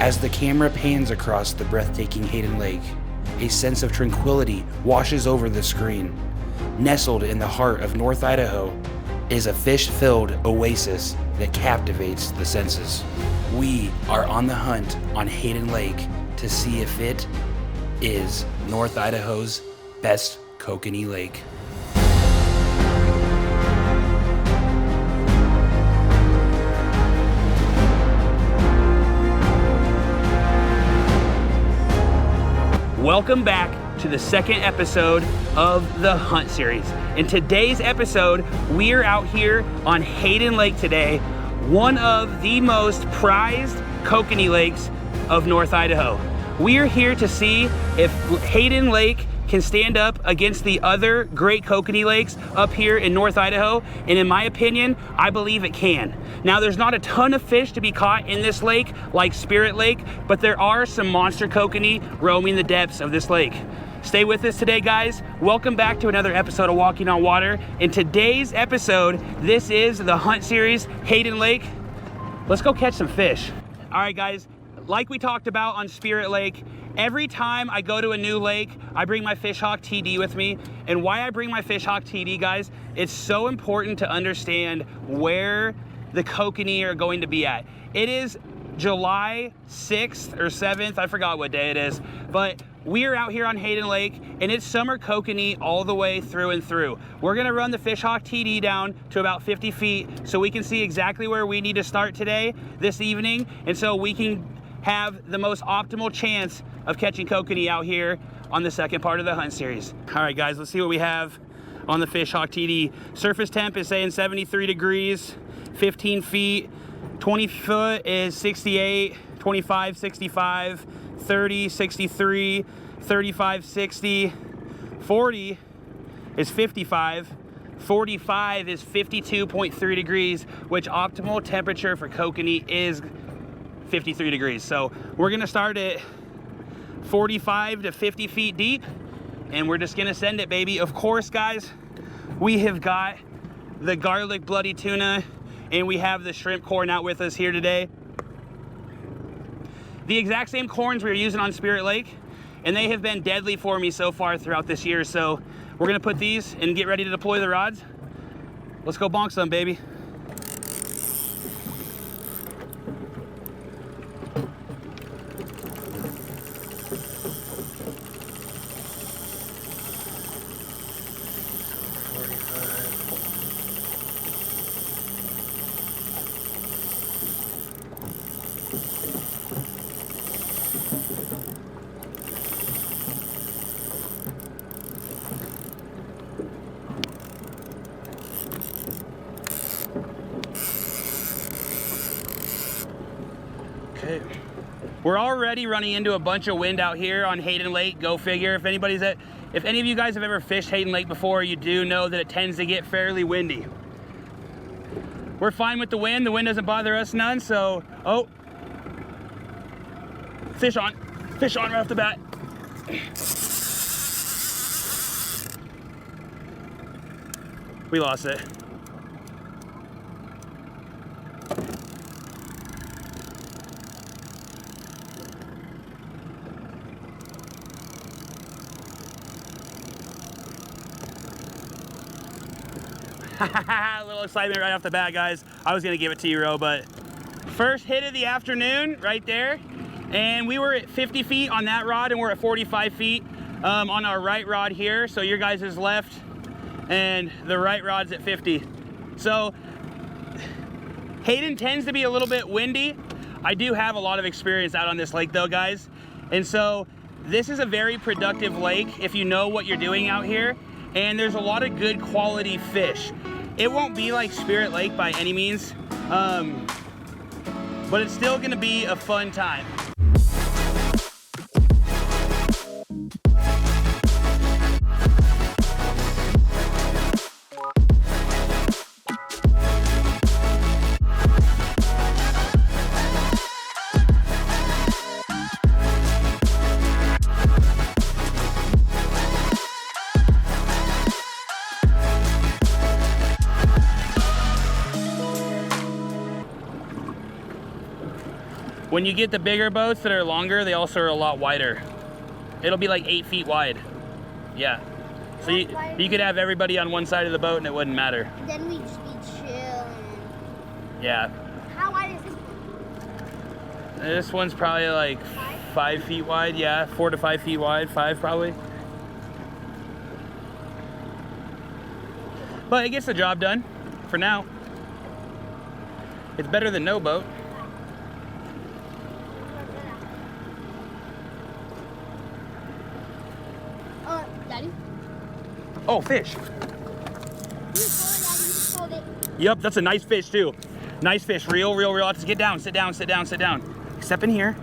As the camera pans across the breathtaking Hayden Lake, a sense of tranquility washes over the screen. Nestled in the heart of North Idaho is a fish-filled oasis that captivates the senses. We are on the hunt on Hayden Lake to see if it is North Idaho's best Kokanee Lake. Welcome back to the second episode of the Hunt Series. In today's episode, we are out here on Hayden Lake today, one of the most prized Kokanee lakes of North Idaho. We are here to see if Hayden Lake can stand up against the other great Kokanee lakes up here in North Idaho, and in my opinion, I believe it can. Now, there's not a ton of fish to be caught in this lake like Spirit Lake, but there are some monster kokanee roaming the depths of this lake. Stay with us today, guys. Welcome back to another episode of Walking on Water. In today's episode, this is the Hunt Series Hayden Lake. Let's go catch some fish. All right, guys, like we talked about on Spirit Lake, every time I go to a new lake, I bring my Fishhawk TD with me. And why I bring my Fishhawk TD, guys, it's so important to understand where the kokanee are going to be at. It is July 6th or 7th, I forgot what day it is, but we are out here on Hayden Lake, and it's summer kokanee all the way through and through. We're gonna run the Fishhawk TD down to about 50 feet so we can see exactly where we need to start today, this evening, and so we can have the most optimal chance of catching kokanee out here on the second part of the Hunt Series. All right, guys, let's see what we have on the Fishhawk TD. Surface temp is saying 73 degrees, 15 feet, 20 foot is 68, 25, 65, 30, 63, 35, 60, 40 is 55, 45 is 52.3 degrees, which optimal temperature for kokanee is 53 degrees. So we're gonna start at 45 to 50 feet deep, and we're just gonna send it, baby. Of course, guys, we have got the garlic bloody tuna, and we have the shrimp corn out with us here today. The exact same corns we were using on Spirit Lake, and they have been deadly for me so far throughout this year. So we're gonna put these and get ready to deploy the rods. Let's go bonk some, baby. Okay. We're already running into a bunch of wind out here on Hayden Lake, go figure. If any of you guys have ever fished Hayden Lake before, you do know that it tends to get fairly windy. We're fine with the wind doesn't bother us none, so, oh. Fish on right off the bat. We lost it. A little excitement right off the bat, guys. I was gonna give it to you, Ro, but first hit of the afternoon right there. And we were at 50 feet on that rod, and we're at 45 feet on our right rod here. So your guys is left, and the right rod's at 50. So Hayden tends to be a little bit windy. I do have a lot of experience out on this lake though, guys. And so this is a very productive lake if you know what you're doing out here. And there's a lot of good quality fish. It won't be like Spirit Lake by any means, but it's still gonna be a fun time. When you get the bigger boats that are longer, they also are a lot wider. It'll be like 8 feet wide. Yeah. So you could have everybody on one side of the boat and it wouldn't matter. Then we'd just be chill. Yeah. How wide is this one? This one's probably like 5 feet wide. Yeah, 4 to 5 feet wide. 5 probably. But it gets the job done for now. It's better than no boat. Daddy? Oh, fish. Hold it. Yep, that's a nice fish too. Nice fish, real. Just get down, sit down. Step in here.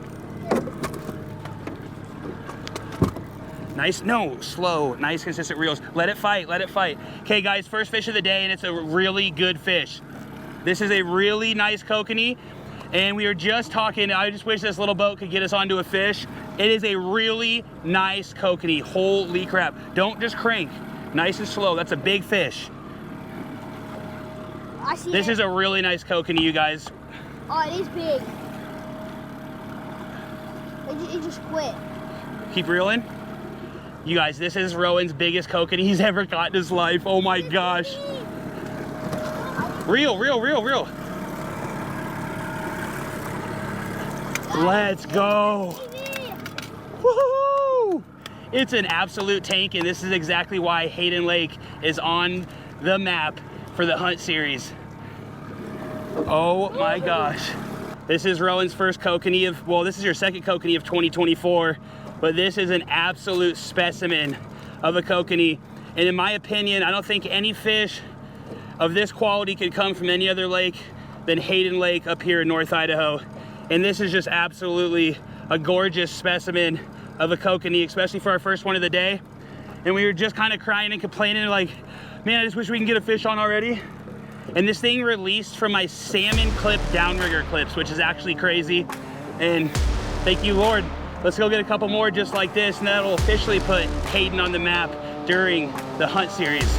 Nice, no, slow, nice, consistent reels. Let it fight. Okay guys, first fish of the day, and it's a really good fish. This is a really nice kokanee, and we were just talking, I just wish this little boat could get us onto a fish. It is a really nice kokanee, holy crap. Don't just crank, nice and slow, that's a big fish. I see This it. is a really nice kokanee, you guys. Oh, it is big. It just quit. Keep reeling. You guys, this is Rowan's biggest kokanee he's ever caught in his life. Oh my gosh. Reel. Let's go. Woohoo! It's an absolute tank, and this is exactly why Hayden Lake is on the map for the Hunt Series. Oh my gosh. This is Rowan's first kokanee of, well, this is your second kokanee of 2024, but this is an absolute specimen of a kokanee. And in my opinion, I don't think any fish of this quality could come from any other lake than Hayden Lake up here in North Idaho. And this is just absolutely a gorgeous specimen of a kokanee, especially for our first one of the day. And we were just kind of crying and complaining like, man, I just wish we can get a fish on already. And this thing released from my salmon clip downrigger clips, which is actually crazy. And thank you, Lord. Let's go get a couple more just like this, and that'll officially put Hayden on the map during the Hunt Series,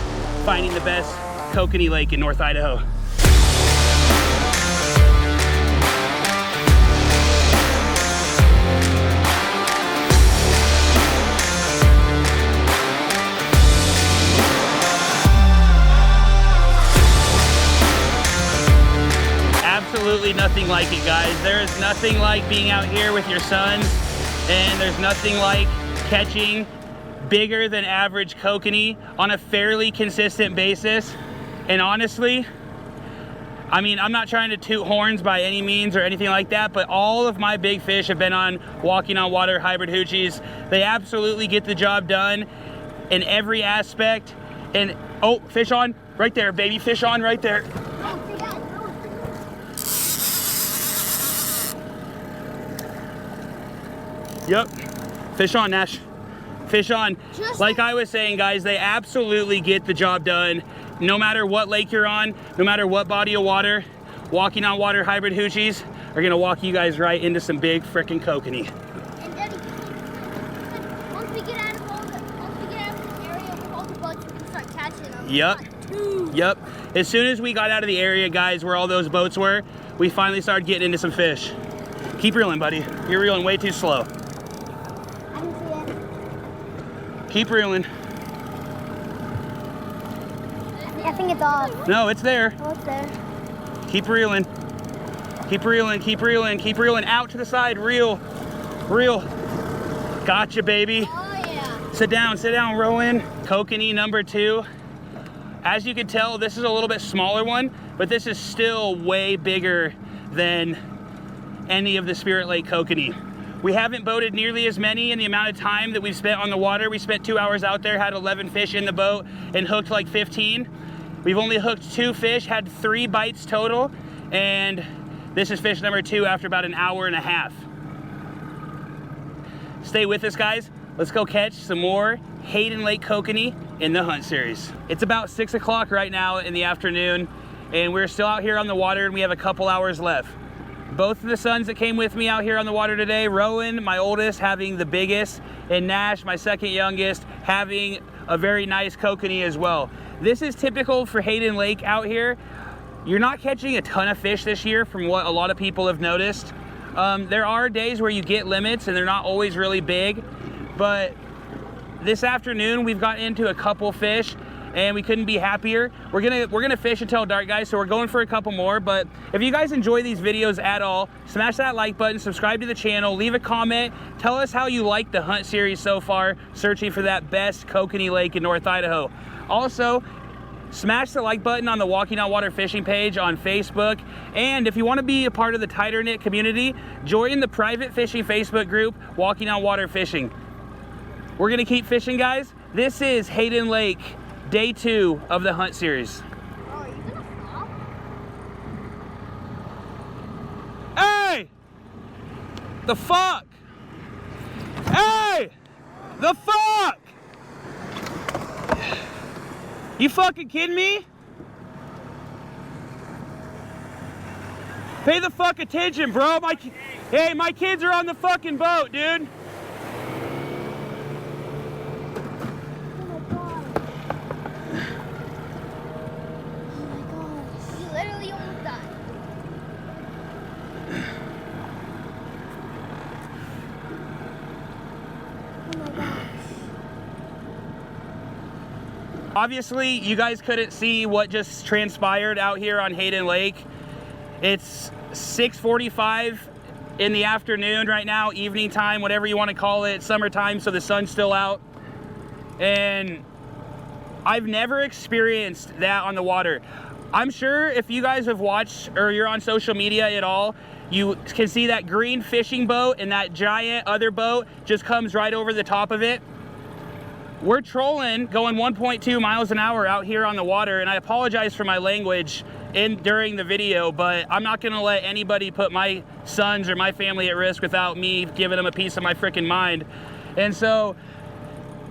finding the best Kokanee Lake in North Idaho. Absolutely nothing like it, guys. There is nothing like being out here with your sons, and there's nothing like catching bigger than average kokanee on a fairly consistent basis. And honestly, I mean, I'm not trying to toot horns by any means or anything like that, but all of my big fish have been on walking on water hybrid hoochies. They absolutely get the job done in every aspect. And oh, fish on right there, baby, fish on right there. Yep, fish on, Nash. Fish on. Like I was saying, guys, they absolutely get the job done. No matter what lake you're on, no matter what body of water, walking on water hybrid hoochies are gonna walk you guys right into some big frickin' kokanee. And Daddy, once we get out of this area with all the boats, we can start catching them. Yep. As soon as we got out of the area, guys, where all those boats were, we finally started getting into some fish. Keep reeling, buddy. You're reeling way too slow. I can see it. Keep reeling. I think it's off. No, it's there. Oh, it's there. Keep reeling. Keep reeling, keep reeling, keep reeling. Out to the side, reel. Gotcha, baby. Oh, yeah. Sit down, Rowan. Kokanee number 2. As you can tell, this is a little bit smaller one, but this is still way bigger than any of the Spirit Lake kokanee. We haven't boated nearly as many in the amount of time that we've spent on the water. We spent 2 hours out there, had 11 fish in the boat, and hooked like 15. We've only hooked 2 fish, had 3 bites total, and this is fish number 2 after about an hour and a half. Stay with us, guys. Let's go catch some more Hayden Lake kokanee in the Hunt Series. It's about 6 o'clock right now in the afternoon, and we're still out here on the water, and we have a couple hours left. Both of the sons that came with me out here on the water today, Rowan, my oldest, having the biggest, and Nash, my second youngest, having a very nice kokanee as well. This is typical for Hayden Lake out here. You're not catching a ton of fish this year from what a lot of people have noticed. There are days where you get limits and they're not always really big, but this afternoon we've gotten into a couple fish and we couldn't be happier. We're gonna fish until dark, guys, so we're going for a couple more. But if you guys enjoy these videos at all, smash that like button, subscribe to the channel, leave a comment, tell us how you like the hunt series so far, searching for that best Kokanee Lake in North Idaho. Also, smash the like button on the Walking on Water fishing page on Facebook. And if you want to be a part of the tighter knit community, join the private fishing Facebook group, Walking on Water Fishing. We're gonna keep fishing, guys. This is Hayden Lake, day 2 of the hunt series. Oh, are you gonna stop? Hey! The fuck? Hey! The fuck? You fucking kidding me? Pay the fuck attention, bro. Hey, my kids are on the fucking boat, dude. Obviously, you guys couldn't see what just transpired out here on Hayden Lake. It's 6:45 in the afternoon right now, evening time, whatever you want to call it, summertime, so the sun's still out. And I've never experienced that on the water. I'm sure if you guys have watched or you're on social media at all, you can see that green fishing boat and that giant other boat just comes right over the top of it. We're trolling going 1.2 miles an hour out here on the water, and I apologize for my language during the video, but I'm not gonna let anybody put my sons or my family at risk without me giving them a piece of my freaking mind. And so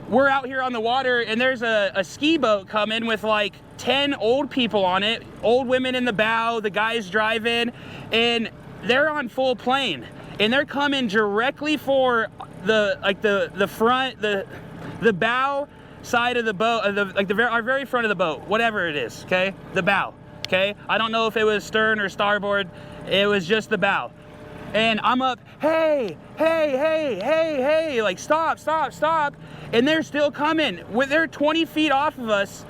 we're out here on the water, and there's a ski boat coming with like 10 old people on it, old women in the bow, the guys driving, and they're on full plane, and they're coming directly for the front, the bow side of the boat, our very front of the boat, whatever it is, okay? The bow, okay? I don't know if it was stern or starboard, it was just the bow. And I'm up, hey, hey, hey, hey, hey, like stop, stop, stop. And they're still coming. They're 20 feet off of us.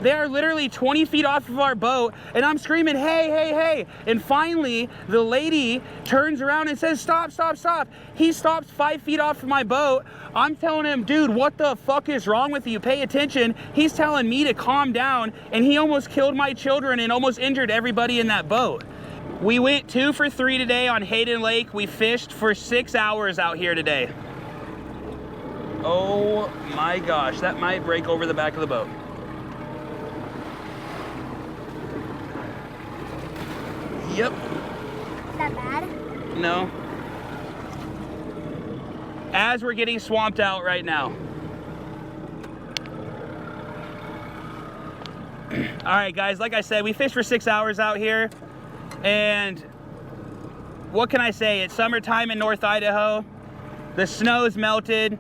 They are literally 20 feet off of our boat, and I'm screaming, hey, hey, hey. And finally, the lady turns around and says, stop, stop, stop. He stops 5 feet off of my boat. I'm telling him, dude, what the fuck is wrong with you? Pay attention. He's telling me to calm down, and he almost killed my children and almost injured everybody in that boat. We went 2 for 3 today on Hayden Lake. We fished for 6 hours out here today. Oh my gosh, that might break over the back of the boat. Yep. Is that bad? No. As we're getting swamped out right now. All right, guys, like I said, we fished for 6 hours out here, and what can I say? It's summertime in North Idaho. The snow's melted.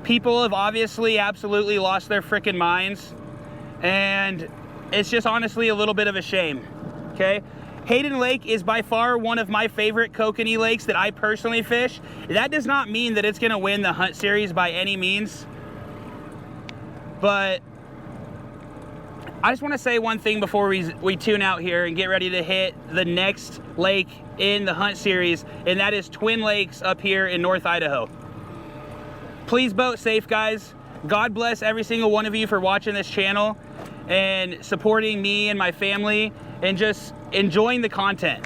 People have obviously absolutely lost their freaking minds, and it's just honestly a little bit of a shame, okay? Hayden Lake is by far one of my favorite Kokanee lakes that I personally fish. That does not mean that it's gonna win the hunt series by any means, but I just wanna say one thing before we tune out here and get ready to hit the next lake in the hunt series, and that is Twin Lakes up here in North Idaho. Please boat safe, guys. God bless every single one of you for watching this channel and supporting me and my family and just enjoying the content.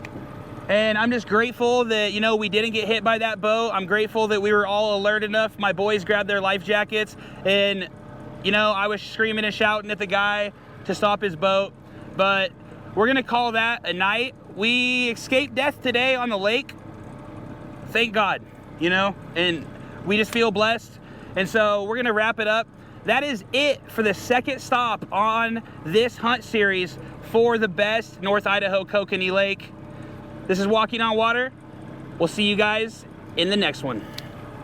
And I'm just grateful that, you know, we didn't get hit by that boat. I'm grateful that we were all alert enough. My boys grabbed their life jackets, and, you know, I was screaming and shouting at the guy to stop his boat. But we're gonna call that a night. We escaped death today on the lake. Thank God, you know, and we just feel blessed. And so we're gonna wrap it up. That is it for the second stop on this hunt series for the best North Idaho Kokanee Lake. This is Walking on Water. We'll see you guys in the next one.